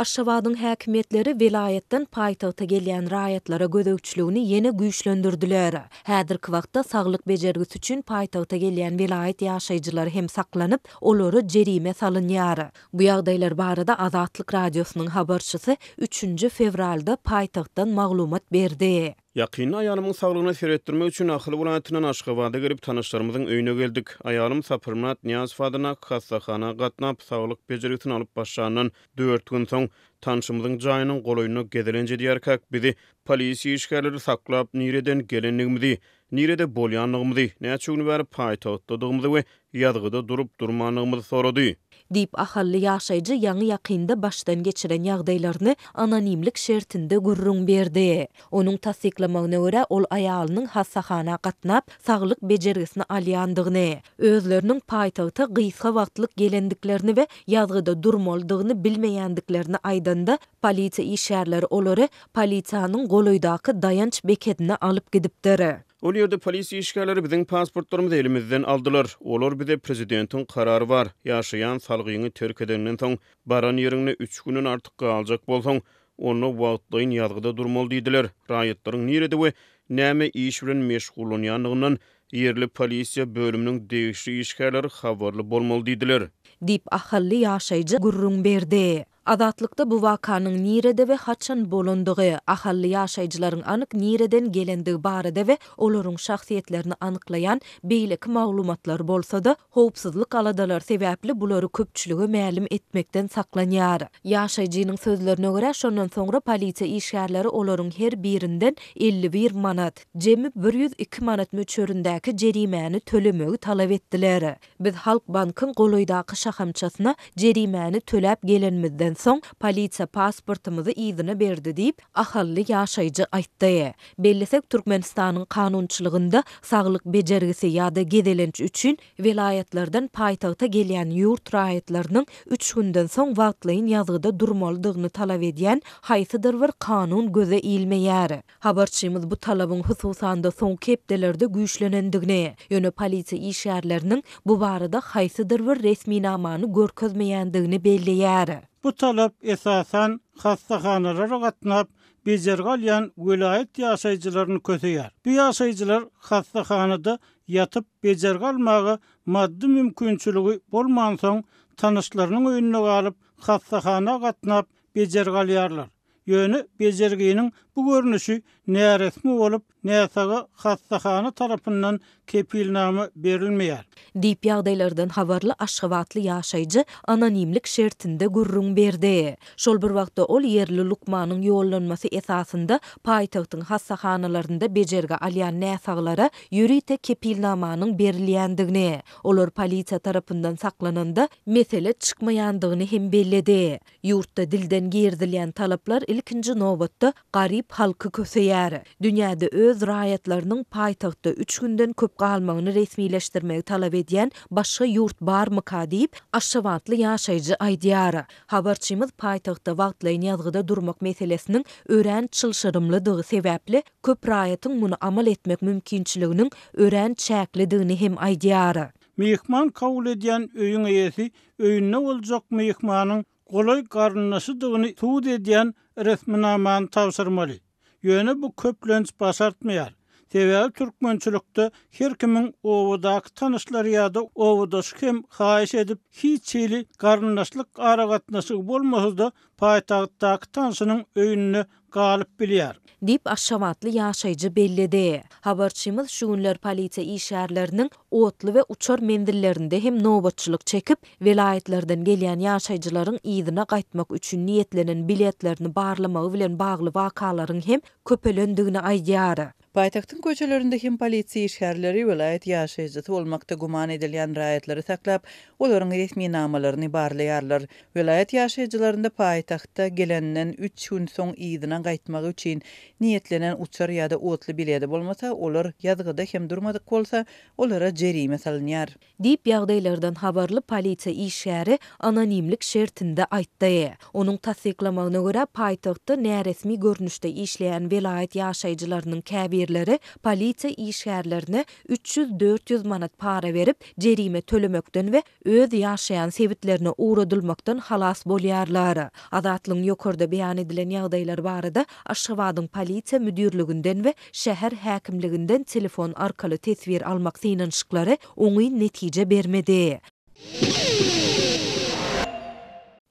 Aşgabatyň häkimetleri vilayetden paýtagta gelýän raýatlara gödökçülügini ýene güýçlendirdiler. Häzirki wagtda saglyk bejergisi üçin paýtagta gelýän vilayet ýaşaýjylary hem saklanyp, olary jerime salynýar. Bu ýagdaýlar barada Azatlyk radiosynyň habarçysy 3 fevralda paýtagtdan maglumat berdi. Ýakynda aýalymyň saglygyny seretdirmek üçin Akyl welaýatynyň Aşgabada gelip tanışlarymyzyň öýüne geldik. Aýalym Sapyrmat Niýazow adyna hassahana gatnap saglyk bejergisini alyp başlandan 4 gün soň tanışymyzyň jaýynyň golaýyna gedelenje diýerkäk bizi polisiýa işgärleri saklap nireden gelenligimizi, nirede bolýanlygymyzy, näçe gün bäri paýtagtdadygymyzy we ýadgyda durup durmanlygymyzy sorady. Dip ahally ýaşaýjy ýaňy ýakynda başdan geçiren ýagdaýlaryny anonimlik şertinde gurrun berdi. Onuň tasdiklamagyna görä ol aýalynyň hassahana gatnap saglyk bejergisini alýandygyny, özleriniň paýtagta gysga wagtlyk gelendiklerini we ýadgyda durmaldygyny bilmeýändiklerini aýdanda polisiýa işgärleri olary polisiýanyň golaýdaky dayanç beketine alyp gidipdir. Ol ýerde polisiýa işgärleri biziň pasportlarymyzy elimizden aldylar. Olar bize prezidentiň karary bar. Ýaşaýan salgyňy terk edenden soň baran ýeriňne 3 günden artyk galjak bolsaň, onu wagtlaýyn ýadgyda durmaly diýdiler. Raýatlaryň nirede we näme iş bilen meşgullanýandygyndan yerli polisiýa bölüminiň degişli işgärleri habarly bolmaly diýdiler. Dip ahally ýaşaýjy gurrun berdi. Azatlykda bu wakanyň nirede we haçan bolandygy, ahally ýaşaýjylaryň anyk nireden gelendigi barada we olaryň şahsiýetlerini anyklayan beýleki maglumatlar bolsa-da, howpsuzlyk aladalar sebäpli bulary köpçüligi mälim etmekden saklanýar. Ýaşaýjynyň sözlerine görä, şondan soňra polisiýa işgärleri olaryň her birinden 51 manat, jemi 102 manat möçöründäki jerimeni tölemegi talap etdiler. Biz Halk Bankyň golaýdaky şahamçasyna jerimeni töläp gelenmizden soň polisiýa pasportymyzy ýzyna berdi diýip ahally ýaşaýjy aýtdy. Bellisek Türkmenistanyň kanunçylygynda saglyk bejergisi ýa-da gedelenç üçin vilayetlerden paýtagta gelýän ýurt raýatlarynyň 3 günden soň wagtlaýyn ýazgyda durmalydygyny talap edýän haýsydyr bir kanun göze ilmeýär. Habarçymyz bu talabyň hususanda soňky hepdelerde güýçlenendigini, ýöne polisiýa işgärleriniň bu barada haýsydyr bir resmi namany görkezmeýändigini belleýär. Bu talap esasan hassahanalara gatnap bejergi alýan vilayet ýaşaýjylaryny köteýär. Bu ýaşaýjylar hassahanada ýatyp bejergi almagy maddi mümkinçiligi bolman soň tanışlarynyň öýüne galyp hassahana gatnap bejergi alýarlar. Ýöne bejerginiň bu görnüşi näresmi bolup näsaga hassahana tarapyndan kepilname berilmeýär. Dip ýagdaýlardan habarly Aşgabatly ýaşaýjy anonimlik şertinde gurrun berdi. Şol bir wagtda ol yerli lukmanyň ýollanmasy esasında paýtagtyň hassahanalarynda bejergi alýan näsaglara ýürite kepilnamanyň berilýändigini, olar polisiýa tarapyndan saklananda mesele çykmaýandygyny hem belledi. Ýurtda dilden girdilýän talaplar ilkinji nobatda garyp halky köseýär. Dünýäde öz raýatlarynyň paýtagtda 3 günden köp galmagyny resmileşdirmegi talap edýän başga ýurt barmy diýip Aşgabatly ýaşaýjy aýdýar. Habarçymyz paýtagtda wagtlaýyn ýazgyda durmak meselesiniň örän çylşyrymlydygy sebäpli köp raýatyň muny amal etmek mümkinçiliginiň örän çäklidigini hem aýdýar. Mehman kabul edýän öýüň eýesi öýünde boljak mehmanyň golaý garynlaşydygyny tuğ edýän resminamany tawsyrmaly. Ýöne bu köplenç başartmaýar. Sebäbi türkmençilikde her kimiň owadaky tanışlary ýa-da owadaş hem haýyş edip hiç ýyly garynlaşlyk aragatnaşygy bolmasa-da paýtagtdaky tanışynyň öýüne galyp bilýär. Dip Aşgabatly ýaşaýjy belledi. Habarçymyz şu günler polisiýa işgärleriniň otly we uçar mendillerinde hem nobatçylyk çekip vilayetlerden gelýän ýaşaýjylaryň ýzyna gaýtmak üçin niýetlenen biletlerini barlamagy bilen bagly wakalaryň hem köpelendigini aýdýar. Paýtagtyň köçelerinde hem polisiýa işgärleri vilayet ýaşaýjysy bolmakda guman edilýän raýatlary saklap, olaryň resmi namalaryny barlaýarlar. Vilayet ýaşaýjylarynda paýtagtda gelenden 3 gün soň ýzyna gaýtmak üçin niýetlenen uçar ýa-da otly bileti bolmasa, olar ýazgyda hem durmadyk bolsa, olara jerime salynýar. Dip ýagdaýlardan habarly polisiýa işgäri anonimlik şertinde aýtdy. Onuň tasdiklamagyna görä paýtagtda näresmi görnüşde işleýän vilayet ýaşaýjylarynyň käbi birleri polisiýa işgärlerine 300-400 manat para berip jerime tölemekden we öz ýaşaýan sebitlerine uğradylmakdan halas bolýarlar. Azatlygyň ýokarda beýan edilen ýagdaýlar barada Aşgabatyň polisiýa müdürliginden we şäher häkimliginden telefon arkaly tesbir almak synanşyklary oňy netije bermedi.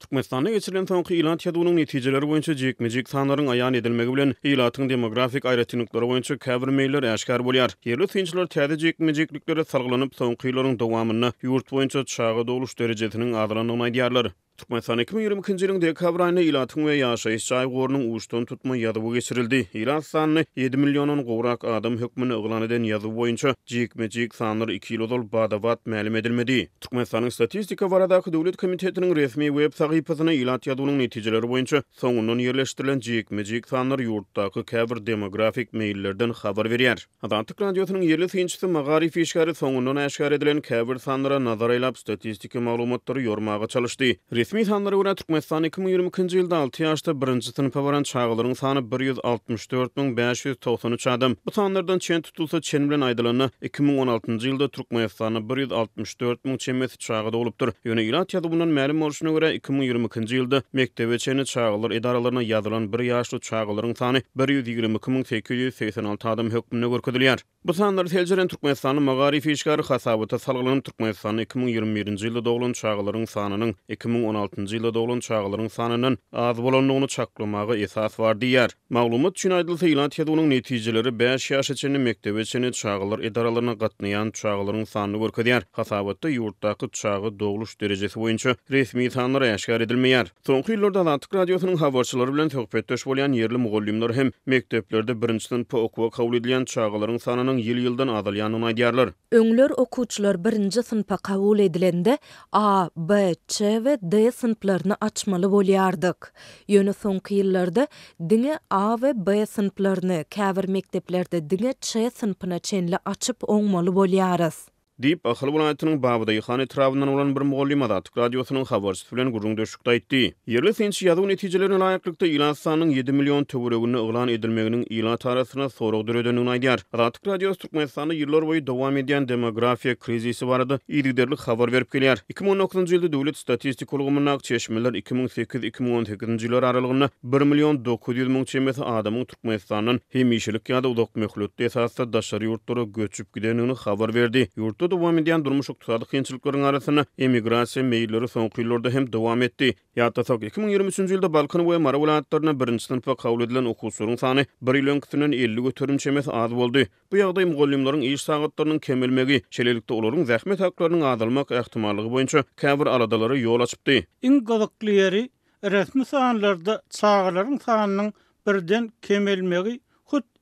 Türkmenistanda geçirilen soňky ilat ýadynyň netijeleri boýunça jekmejek sanlaryň aýan edilmegi bilen ilatyň demografik aýratynlyklary boýunça käbir meýiller äşkar bolýar. Yerli synçylar täze jekmejekliklere salgylanyp soňky ýyllaryň dowamyny ýurt boýunça çağa doluş derejesiniň adyryny aýdýarlar. Türkmenistan 2020 ýylyň dekabr aýyna ilatyň we ýaşaýyş jaý gorunyň uçdan tutma ýadyby geçirildi. Ilat sanyny 7 millionyň gowrak adam hökmüni eglan eden ýazyby boýunça jekmejek sanlary 2 ýyl ol badawat ma'lum edilmedi. Türkmenistanyň statistika baradaky döwlet komitetiniň resmi web sahypasyna ilat ýadynyň netijeleri boýunça soňundan ýerleşdirilen jekmejek sanlar ýurtdaky käbir demografik meýillerden habar berýär. Azatlyk radiosynyň yerli synçysy Magarif işgäri soňundan äşkar edilen käbir sanlara nazar aýlap statistika maglumatlary ýormaga çalışdy. Resmi sanlara göre Türkmenistan 2020 ýylda 6 ýaşda 1-nji synpa baran çağlaryň sany 164.593 adam. Bu sanlardan çen tutulsa çen bilen aýdylany 2016 ýylda Türkmenistanda 164.000 çemesi çağa dolupdyr. Ýöne ilat ýadybyndan ma'lum boluşyna göre 2020 ýylda mektebe çeni çağlar edaralaryna ýazylan 1 ýaşly çağlaryň sany 122.886 adam hökmüne görkezilýär. Bu sanlar teljeren Türkmenistanyň Magarif işgäri hasabaty salgylanyp Türkmenistanyň 2021 ýylda doglan çağlaryň sanynyň 2016 ýylda doglan çağlaryň sanynyň az bolanlygyny çaklamagy esas bar diýär. Maglumat üçin aýdylsa ilat ýadynyň netijeleri 5 ýaşa çenli mektebe çeni çağlar edaralaryna gatnaýan çağlaryň sanyny görkezýär. Hasabatda ýurtdaky çağı dogluş derejesi boýunça resmi sanlar äşkar edilmeýär. Soňky ýyllarda Azatlyk radiosynyň habarçylary bilen söhbetdeş bolýan yerli mugallimler hem mekteplerde 1-nji synpa okuwa kabul edilen çağlaryň sanynyň ýyl-ýyldan azalýanyny aýdýarlar. Öňler okuwçylar 1-nji synpa kabul edilende A, B, C we D sınıflarını açmalı bolýardyk. Ýöne soňky ýyllarda diňe A we B sınıflaryny käbir mekteplerde diňe C sınıfyna çenli açyp oňmaly bolýarys. Dip Ahal Welaýatynyň Babyda ýyhan etrawynyň bolan bir mugallim Azatlyk radiosynyň habarçysy bilen gurrun döşükde aýtdy. Yerli synçy ýadyw netijelerine laýyklykda ilat sanynyň 7 million töweregini eglan edilmeginiň ilat arasyna sorag döredenini aýdýar. Azatlyk radiosu Türkmenistanda ýyllar boýy dowam edýän demografiýa krizisi barada ýygyderlik habar berip gelýär. 2019 ýylda döwlet statistika ulgamyna çeşmeler 2008-2018 ýyllar aralygynda 1 million 900 000 çemesi adamyň Türkmenistanyň hem işçilik ýa-da ulak möhletde esasda daşary ýurtlara göçüp gidenini habar berdi. Ýurtda dowam edýän durmuş ykdysady kynçylyklaryň arasyna emigrasiýa meýilleri soňky ýyllarda hem dowam etdi. Ýa-da 2023 ýylda Balkan we Mara welaýatlaryna 1-nji synpa kabul edilen okuwçylaryň sany 1 ýylyň kütünden 50 götürüm çemesi az boldy. Bu ýagdaý mugallimleriň iş sagatlarynyň kemelmegi, şeýlelikde olaryň zähmet haklarynyň azalmak ähtimallygy boýunça käbir aradalary ýol açypdy. Iň gazakly ýeri resmi sanlarda çağlaryň sanynyň birden kemelmegi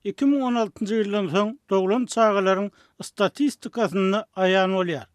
2016 ýyldan soň doglan çağlaryň statistikasyny aýan bolýar.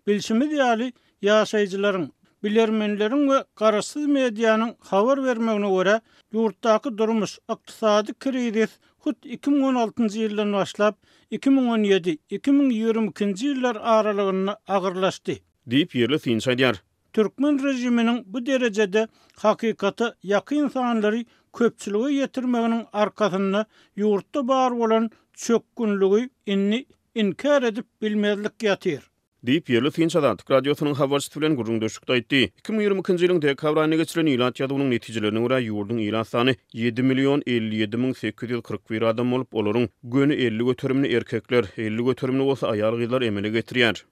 Bilşimiz ýaly ýaşaýjylaryň, bilermenleriň we garaşsyz mediýanyň habar bermegine görä ýurtdaky durmuş ykdysady krizis 2016 ýyldan başlap 2017-2022 ýyllar aralygynda agyrlaşdy. Diýip ýerli synçy aýdýar. Türkmen rejiminiň bu derejede hakykata ýakyn sanlary köpçüligi ýetirmeginiň arkasynda ýurtda bar bolan çökkünligi inni inkar edip bilmezlik ýatyr. Diýip ýerli synçy Azatlyk radiosynyň habarçysy bilen gurrun döşükde aýtdy. 2020 ýylyň dekabr aýyna geçirilen ilat ýadynyň netijelerine görä ýurdun ilat sany 7 million 57.841 adam bolup, olaryň göni 50 götürümli erkekler, 50 götürümli bolsa aýal gyzlar emele getirýär.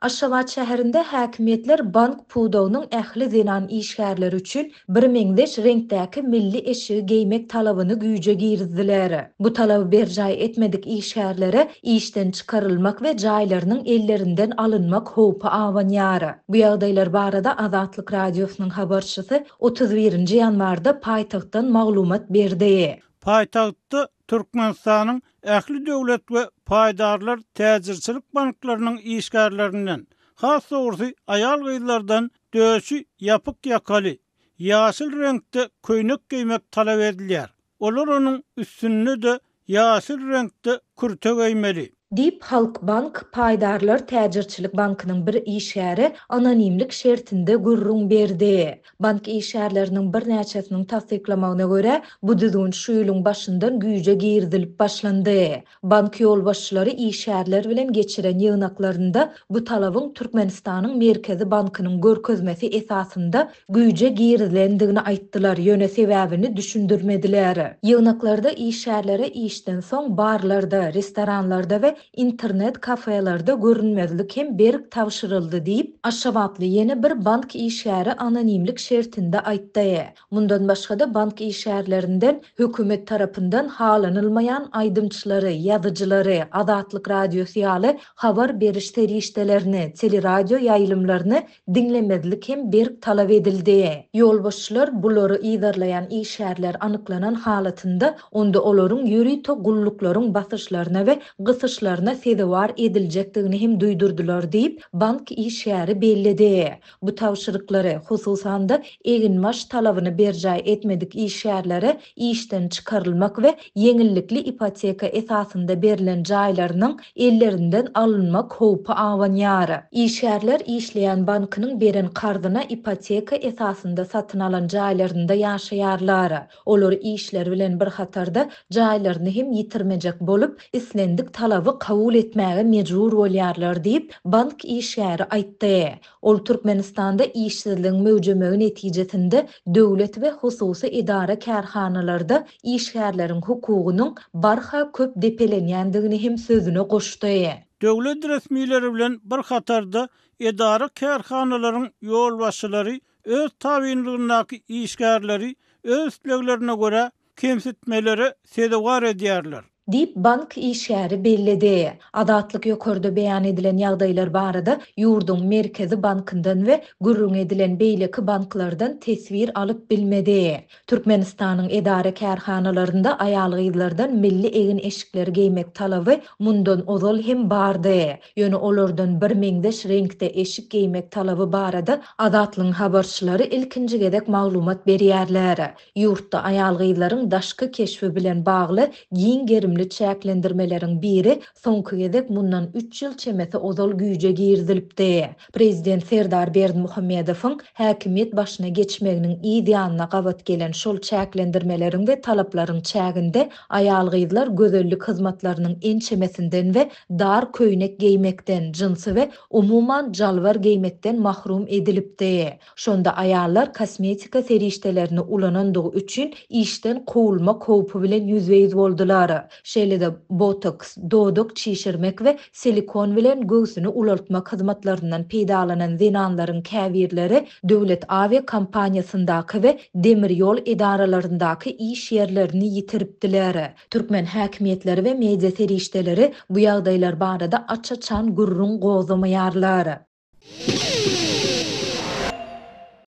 Aşgabat şäherinde häkimetler bank pudowynyň ähli zenan işgärleri üçin bir meňdeş reňkdäki milli eşigi geýmek talabyny güýje girdiler. Bu talaby berjay etmedik işgärlere işden çykarylmak we jaýlarynyň ellerinden alınmak howpy awanýar. Bu ýagdaýlar barada Azatlyk radiosynyň habarçysy 31-nji ýanwarda paýtagtdan maglumat berdi. Paýtagtda Türkmenistanyň ähli döwlet we paýdarlar täzirçilik banklarynyň işgärlerinden, has soňsy aýal gyzlardan döşü ýapyk ýakaly, ýaşyl reňkde köýnek giýmek talap edilýär. Olar onuň üstünde de ýaşyl reňkde kürte giýmeli. Dip Halkbank Paýdarlar Täjirçilik Bankynyň bir işgäri anonimlik şertinde gurrun berdi. Bank işgärleriniň bir näçesiniň tasdiklamagyna görä, bu düzgün şu ýylyň başyndan güýje girdilip başlandy. Bank ýolbaşçylary işgärler bilen geçiren ýygnaklarynda bu talabyň Türkmenistanyň Merkezi Bankynyň görkezmesi esasında güýje girdilendigini aýtdylar, ýöne sebäbini düşündirmediler. Ýygnaklarda işgärlere işden soň barlarda, restoranlarda we internet kafelerde görünmezlik hem berk tawşyryldy diýip Aşgabatly ýene bir bank işgäri anonimlik şertinde aýtdy. Mundan başga da bank işgärlerinden hökümet tarapyndan halanylmaýan aýdymçylary, ýazyjylary, Azatlyk radiosu ýaly habar beriş terişdelerini, teleradio ýaýlymlaryny dinlemezlik hem berk talap edildi. Ýolbaşçylar bulary ýydarlaýan işgärler anyklanan halatynda onda olaryň ýürüýte gullyklaryň basyşlaryna we gysışlaryna sedewar ediljekdigini hem duýdurdular diýip bank işgäri bellidi. Bu tawşyryklary hususan da eginmaş talabyny berjaý etmedik işgärlere işden çykarylmak we yeňillikli ipoteka esasında berilen jaýlarynyň ellerinden alınmak howpy awanýar. İşgärler işleýän bankynyň beren karzyna ipoteka esasında satyn alan jaýlarynda ýaşaýarlar. Olar işler bilen bir hatarda jaýlaryny hem ýitirmejek bolup islendik talaby kabul etmäge mejbur bolýarlar diýip bank işgäri aýtdy. Ol Türkmenistanda işsizligiň möwjemegi netijesinde döwlet we hususy idara kärhanalarda işgärleriň hukugynyň barha köp depelenýändigini hem sözüne goşdy. Döwlet resmiýetleri bilen bir hatarda idara kärhanalaryň ýolbaşçylary öz tabynlygynaky işgärleri öz üstleglerine görä kemsitmeleri sedewar edýärler. Dip bank işgäri bellidi. Adatlyk ýokarda beýan edilen ýagdaýlar barada ýurdun Merkezi Bankyndan we gurrun edilen beýleki banklardan tesvir alyp bilmedi. Türkmenistanyň edara kärhanalarynda aýalgylardan milli egin eşikleri geýmek talaby mundan ozal hem bardy. Ýöne olardan bir meňdeş reňkde eşik geýmek talaby barada adatlyň habarçylary ilkinji gedek maglumat berýärler. Ýurtda aýalgylaryň daşky keşfi bilen bagly giň çäklendirmeleriň biri soňky gedek mundan 3 ýyl çemesi ozal güýje girdilipdi. Prezident Serdar Berdimuhammedowyň häkimiýet başyna geçmeginiň ideýanyna gabat gelen şol çäklendirmeleriň we talaplaryň çäginde aýalgylar gözellik hyzmatlarynyň en çemesinden we dar köýnek geýmekden, jinsy we umumyň jalwar geýmekden mahrum edilipdi. Şonda aýallar kosmetika serişdelerini ulanandygy üçin işden kowulmak howpy bilen ýüzbeýiz boldular. Şeýle-de botoks, dodok çişirmek we silikon bilen göğsünü ulaltmak hyzmatlaryndan peýdalanan zinanlaryň käbirleri döwlet aviya kampaniýasyndaky we demir ýol idaralaryndaky iş ýerlerini ýitiripdiler. Türkmen häkimiýetleri we media serişdeleri bu ýagdaýlar barada açaçan gurrun gozamaýarlar.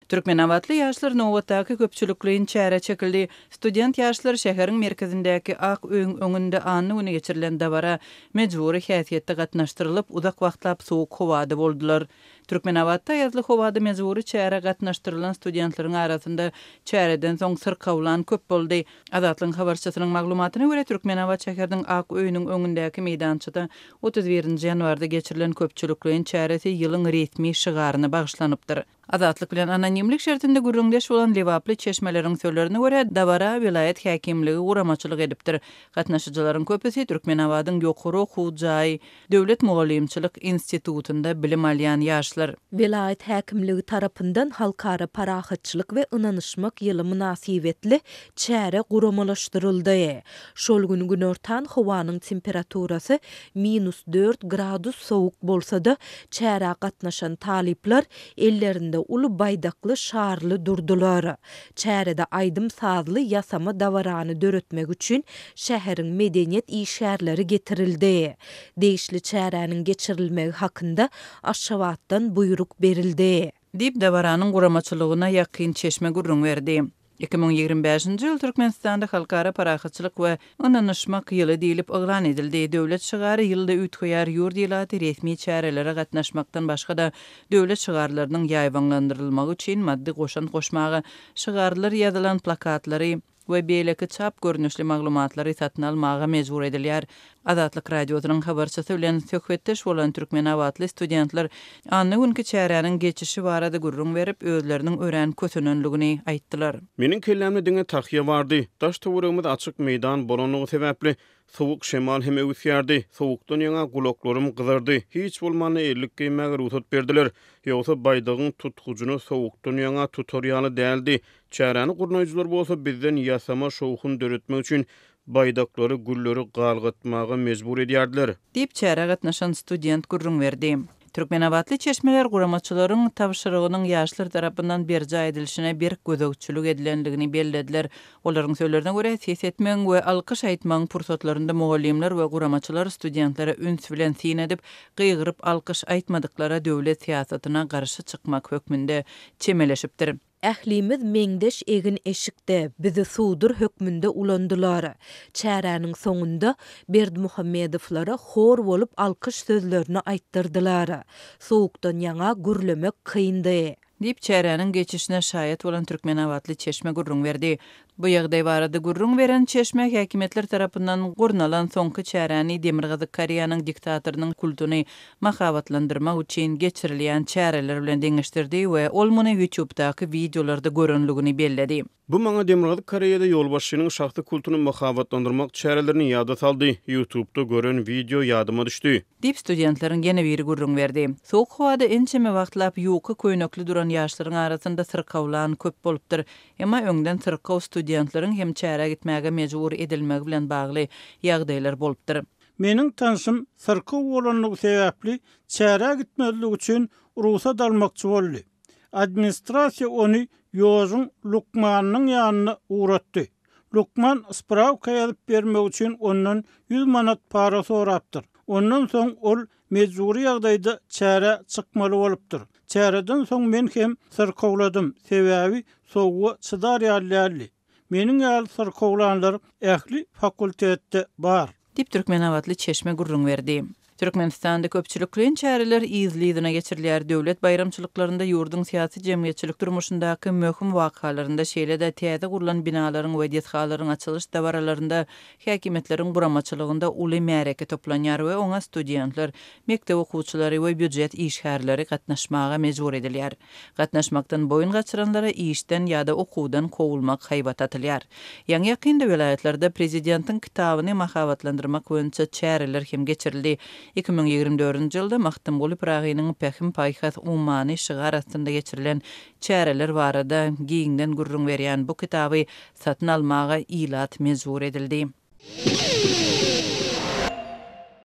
Türkmenawatly ýaşlar nowatdaky köpçülikliň çäre çekildi. Student ýaşlar şäheriň merkezindäki ak öň öňünde anny güni geçirilen dabara mejbury häsiýetde gatnaşdyrylyp uzak wagtlap soğuk howada boldular. Türkmenawatda ýazly howada mejbury çäre gatnaşdyrylan studentlaryň arasynda çäreden soň syrkawlan köp boldy. Azatlyň habarçysynyň maglumatyna görä Türkmenawat şäheriniň ak öýüniň öňündäki meýdançyda 31-nji ýanwarda geçirilen köpçülikliň çäresi ýylyň resmi şygaryna bagşlanypdyr. Azatlyk bilen anonimlik şertinde gürrüňdeş bolan Lewaply çeşmeleriň söýlerine görä dabara vilayet häkimligi uramaçylyk edipdir. Gatnaşyjylaryň köpüsi Türkmenawatyň ýokary okuwjy Döwlet Mugallimçilik institutunda bilim alýan ýaşlar. Vilayet häkimligi tarapyndan halkara parahatçylyk we ynanyşmak ýyly münasibetli çäre guramalaşdyryldy. Şol güni günortan howanyň temperaturasy -4 gradus sowuk bolsa-da çäre gatnaşan talipler ellerinde ulu baýdakly şarly durdular. Çärede aýdym sazly ýasama dawarany döretmek üçin şäheriň medeniýet işgärleri getirildi. Deýişli çäräniň geçirilmegi hakynda Aşgabatdan buyruk berildi. Dip dawaranyň guramaçylygyna ýakyn çeşme gurrun berdi. 2025-nji ýyl Türkmenistanda halkara parahatçylyk we ynanyşmak ýyly diýilip oglan edildi. Döwlet şygary ýylda ütkoýar ýurt ýylaty resmi çärelere gatnaşmakdan başga da döwlet şygarlarynyň ýaýwanlandyrylmagy üçin maddi goşan goşmagy, şygarlar ýazylan plakatlary we beýleki çap görnüşli maglumatlary satyn almaga mejbur edilýär. Azatlyk radiosynyň habarçysy bilen söhbetdeş bolan türkmen awatly studentler anny günkü çäräniň geçişi barada gurrun berip özleriniň ören kötünönligini aýtdylar. Meniň kellämde diňe tahyýa bardy. Daş töweregimiz açyk meýdan bolanlygy sebäpli soğuk şemal hem öwüsýärdi. Soğukdan ýaňa gulaklarym gyzardy. Hiç bolmany ellik geymäge ruhsat berdiler. Ýogsa baýdygyň tutgujuny soğukdan ýaňa tutorýaly däldi. Çäräni gurnaýjylar bolsa bizden ýasama şowhun döretmek üçin baýdaklary gulleri galgatmaga mejbur edýärdiler. Dip çäre gatnaşan student gurrun berdi. Türkmenawatly çeşmeler guramaçylaryň tabşyrygynyň ýaşlar tarapyndan berja edilişine bir gözegçilik edilenligini bellediler. Olaryň sözlerine görä ses etmeň we alkyş aýtmaň pursatlarynda mugallimler we guramaçylar studentlara üns bilen sin edip gygyryp alkyş aýtmadyklara döwlet siýasatyna garşy çykmak hökmünde çemeleşipdir. Ählimiz meňdeş egin eşikde bizi sudur hökmünde ulandylar. Çäräniň soňunda Berdimuhammedowlara hor bolup alkyş sözlerini aýtdyrdylar. Soğukdan ýaňa gürlemek kyndy. Dip çäräniň geçişine şaýat bolan türkmenawatly çeşme gurrun berdi. Bu ýagdaý barada gurrun beren çeşme häkimetler tarapyndan gurnalan soňky çäräni Demirgazy Koreýanyň diktatorynyň kultuny mahabatlandyrmak üçin geçirilýän çäreler bilen deňeşdirdi we ol muny YouTube'daky videolarda görünligini belledi. Bu maňa Demirgazy Koreýada ýolbaşçynyň şahsy kulturyny mahabatlandyrmak çärelerini ýada saldy. YouTube'da gören video ýadyma düşdi. Dip studentleriň gene biri gurrun berdi. Soğuk howada ençeme wagtlap ýuky köýnekli duran ýaşlaryň arasynda syrkawlan köp bolupdyr. Emma öňden syrkaw studentleriň hem çäre gitmäge mejbur edilmegi bilen bagly ýagdaýlar bolupdyr. Meniň tanşym syrkaw bolanlygy sebäpli çäre gitmezligi üçin ruhsat almakçy boldy. Administrasiýa ony ýożun Lukmanyň ýanyna uğratdy. Lukman spravka ýazyp bermek üçin ondan 100 manat para sorapdyr. Ondan soň ol mejburi ýagdaýda çäre çykmaly bolupdyr. Çäreden soň men hem syrkawladym. Sebäbi soğuğa çydar ýaly. Meniň ýaly syrkawlanlar ähli fakultetde bar. Dip türkmenawatly çeşme gurrun berdi. Türkmenistanda köpçülikliň çäreler izlidine geçirilýär. Döwlet bayramçylyklarynda ýurdun syýasy jemgyýetçilik durmuşyndaky möhüm wakalarynda şeýlede täze gurulan binalaryň we dethgalaryň açylyş dawaralarynda häkimetleriň buramaçylygynda uly märeke toplanýar we oňa studentler, mektep okuwçylary we büdjet işgärleri gatnaşmaga mejbur edilýär. Gatnaşmakdan boyun gaçyranlara işden ýa-da okuwdan kowulmak haýbat atylýar. Ýa-ni ýakynda welaýatlerde prezidentiň kitabyny mahabatlandyrmak boýunça çäreler hem geçirildi. 2024-nji ýylda Mahtum bolup Ragynyň Pehim Paýhas umany şygar astynda geçirilen çäreler barada giňden gurrun berýän bu kitaby satyn almaga ilat mejbur edildi.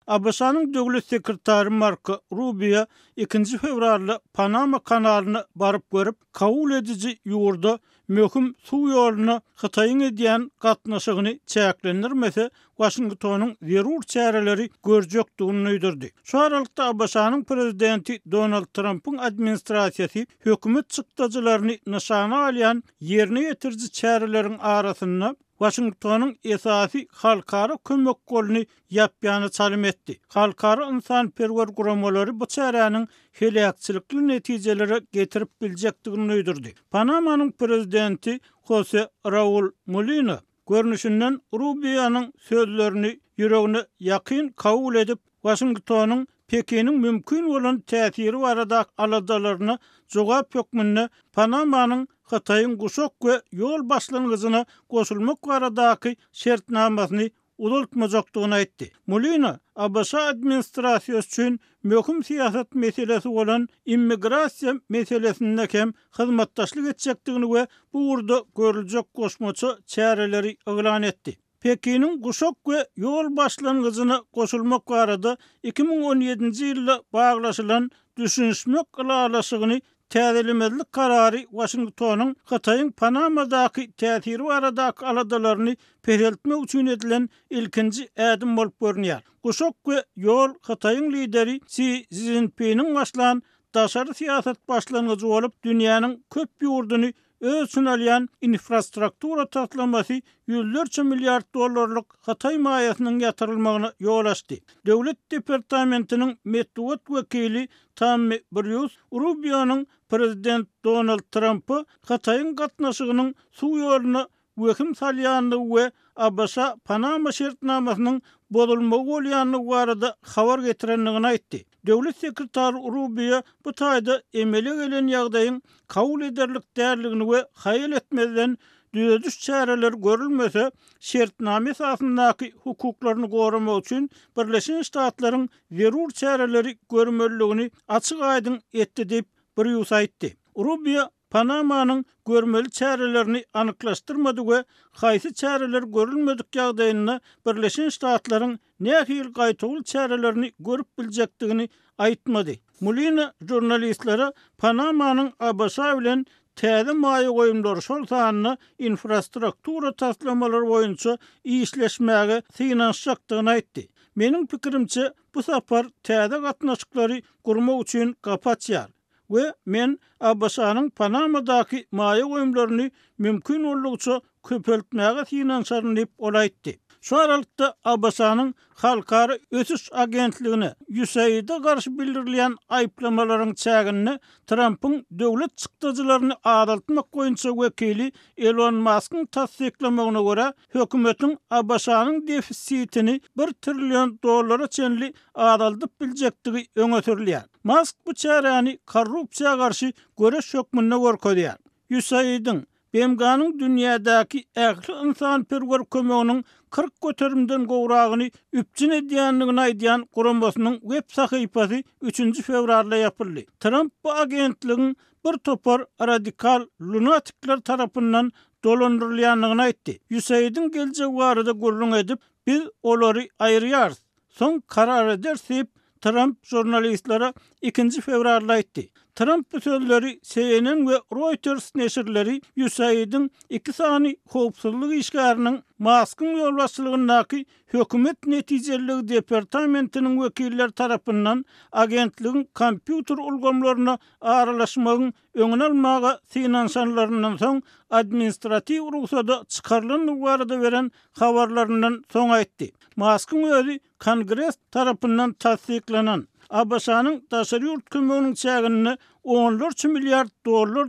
Abasanyň döwlet sekretary Marco Rubio 2 fevralda Panama kanalyny baryp görüp kabul edici ýurda möhüm suw ýoluny Hytaýyň edýän gatnaşygyny çäklendirmese Washingtonyň zerur çäreleri görjekdigini öýdirdi. Şu aralykda Abasanyň prezidenti Donald Trump'yň administrasiýasy hökümet çykdyjylaryny nişana alýan ýerine ýetirji çäreleriň arasynda Washingtonyň esasy halkara kömek golüny ýapýany çalym etdi. Halkara insanperwer guramalary bu çäräniň helakçylykly netijelere getirip biljekdigini öýdirdi. Panamanyň prezidenti Jose Raul Molina görnüşinden Rubio'nyň sözlerini ýüregine ýakyn kabul edip Washingtonyň Pekiniň mümkin bolan täsiri barada aladalaryna jogap hökmünde Panamanyň Hytaýyň guşak we ýol başlangyjyna goşulmak baradaky şertnamasyny uzaltmajakdygyny aýtdy. Molina Abasa administrasiýasy üçin möhüm siýasat meselesi bolan immigrasiýa meselesinde hem hyzmatdaşlyk etjekdigini we bu urda görüljek goşmaçy çäreleri eglan etdi. Pekiniň guşak we ýol başlangyjyna goşulmak barada 2017-nji ýylda baglaşylan düşünşmek ýalaşygyny täzelemezlik karary Washingtonyň Hytaýyň Panamadaky täsiri baradaky aladalaryny pereltmek üçin edilen ilkinji ädim bolup görünýär. Guşak we ýol Hytaýyň lideri Xi Jinping'in başlan daşary siýasat başlangyjy bolup dünýäniň köp ýurduny ölçün alyan infrastruktura tatlaması $100 milyar dollarlyk Hytaý maýasynyň ýatyrylmagyna ýol açdy. Döwlet departamentiniň medeniýet wekili Tammy Bruce Rubio'nyň prezident Donald Trump'y Hytaýyň gatnaşygynyň suw ýoluny wehim salýanlygy we Abasa Panama şertnamasynyň bozulmagy bolýanlygy barada habar getirenligini aýtdy. Döwlet sekretary Rubio bu taýda emele gelen ýagdaýyň kabul ederlik därligini we haýal etmeden düýdüş çäreler görülmese, şertname esasyndaky hukuklaryny goramak üçin Birleşen Ştatlaryň zerur çäreleri görmeligini açyk aýdyn etdi diýip bir ýus aýtdy. Rubio Panamanyň görmeli çärelerini anyklaşdyrmady we haýsy çäreler görülmedik ýagdaýynda Birleşen Ştatlaryň nähil gaýtagul çärelerini görüp biljekdigini aýtmady. Mulina jurnalistlere Panamanyň USA bilen täze maýa goýumlary şol sanyny infrastruktura taslamalary boýunça işleşmäge synaşjakdygyny aýtdy. Meniň pikirimçe bu sapar täze gatnaşyklary gurmak üçin gapatýar we men USA-nyň Panamadaky maýa goýumlaryny mümkin bolýança köpeltmäge synaşaryn diýip olaýtdy. Şu aralykda USA-nyň Halkara Ösüş Agentligine USAID-e garşy bildirilýän aýplamalaryň çägini Trump'yň döwlet çykdyjylaryny adaltmak goýunça wekili Elon Musk'yň tasdiklamagyna görä hökümetiň USA-nyň defisitini $1 trillion çenli adaldyp biljekdigi öňe sürilýär. Musk bu çäreni korrupsiýaga garşy göreş hökmüne gorkodýar. USAID-iň BMG-nyň dünýädäki ähli insanperwer kömeginiň 40 göterimden gowragyny üpjün edýänligini aýdýan guramasynyň web sahypasy 3 fevralda ýapyldy. Trump bu agentligiň bir topar radikal lunatikler tarapyndan dolandyrylýanlygyny aýtdy. USAID-iň geljegi barada gurrun edip, biz olary aýrýarys. Soň karar edersip Trump jurnalistlere 2 fevralda aýtdy. Trump bu sözleri CNN ve Reuters neşirleri USAID-iň 2 sany howpsuzlyk işgäriniň Musk'yň ýolbaşçylygyndaky hökümet netijeligi departamentiniň wekilleri tarapyndan agentligiň kompýuter ulgamlaryna aralaşmagyň öňüne almaga synanşanlaryndan soň administrativ ruhsada çykarylanyň barada beren habarlaryndan soň aýtdy. Musk'yň özü Kongres tarapyndan tasdiklanan USA-nyň daşary ýurt kömeginiň çägini $10 milyard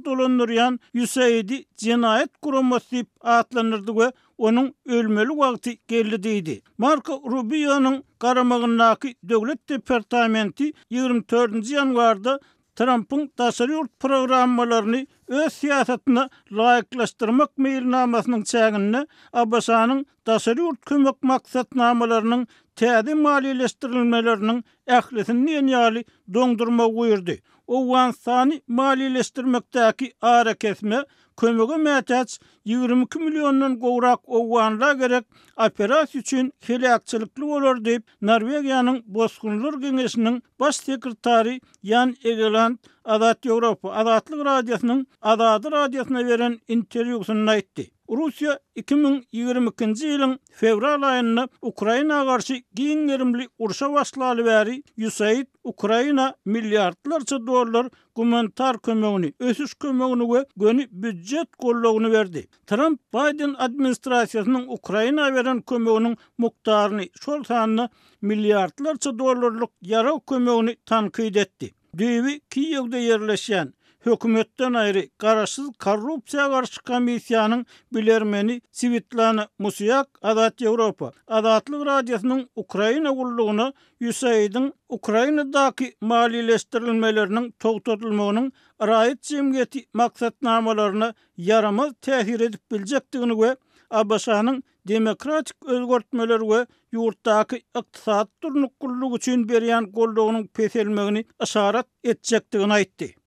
dolandyrýan USAID jinayet guramasy diýip atlanyrdy we onun ölmeli wagty geldi diýdi. Marco Rubio'nun garamagyndaky döwlet departamenti 24 ýanwarda Trump'yň daşary ýurt programmalaryny öz siýasatyna laýyklaşdyrmak meýilnamasynyň çägini USA-nyň daşary ýurt kömek maksatnamalarynyň täze maliýeleşdirilmeleriniň ählisini ýaly doňdurma goýurdy. O wansany maliýeleşdirmekdäki ara kesme kömege mätäç 22 milyondan gowrak owanlar gerek operasiýa üçin helakçylykly bolar diýip Norwegiýanyň Bosgunlar Geňeşiniň baş sekretary Jan Egeland Azat Ýewropa Azatlyk radiosynyň Azady radiosyna beren interwýusynda aýtdy. Russiya 2022-nji ýylyň fevral aýynda Ukrainaga garşy giňerimli urşa başlaly bäri USAID Ukraina milliardlarça dollar humanitar kömegini, ösüş kömegini we göni büdjet gollagyny berdi. Trump Biden administrasiýasynyň Ukraina beren kömeginiň mukdaryny şol sanyny milliardlarça dollarlyk ýara kömegini tankyd etdi. Düýbi Kiýewde ýerleşýän hökümetten ayrı garaşsız korrupsiya karşı komissiyanın bilermeni Svitlana Musyak Azat Ýewropa Azatlyk radiosynyň Ukraina gullugyna USAID-iň Ukrainadaky maliýeleşdirilmeleriniň togtatylmagynyň raýat jemgyýeti maksatnamalaryna yaramaz täsir edip biljekdigini we USA-nyň demokratik özgörtmeler we ýurtdaky ykdysat durnukullygy üçin berýän gollagynyň peselmegini işaret etjekdigini aýtdy.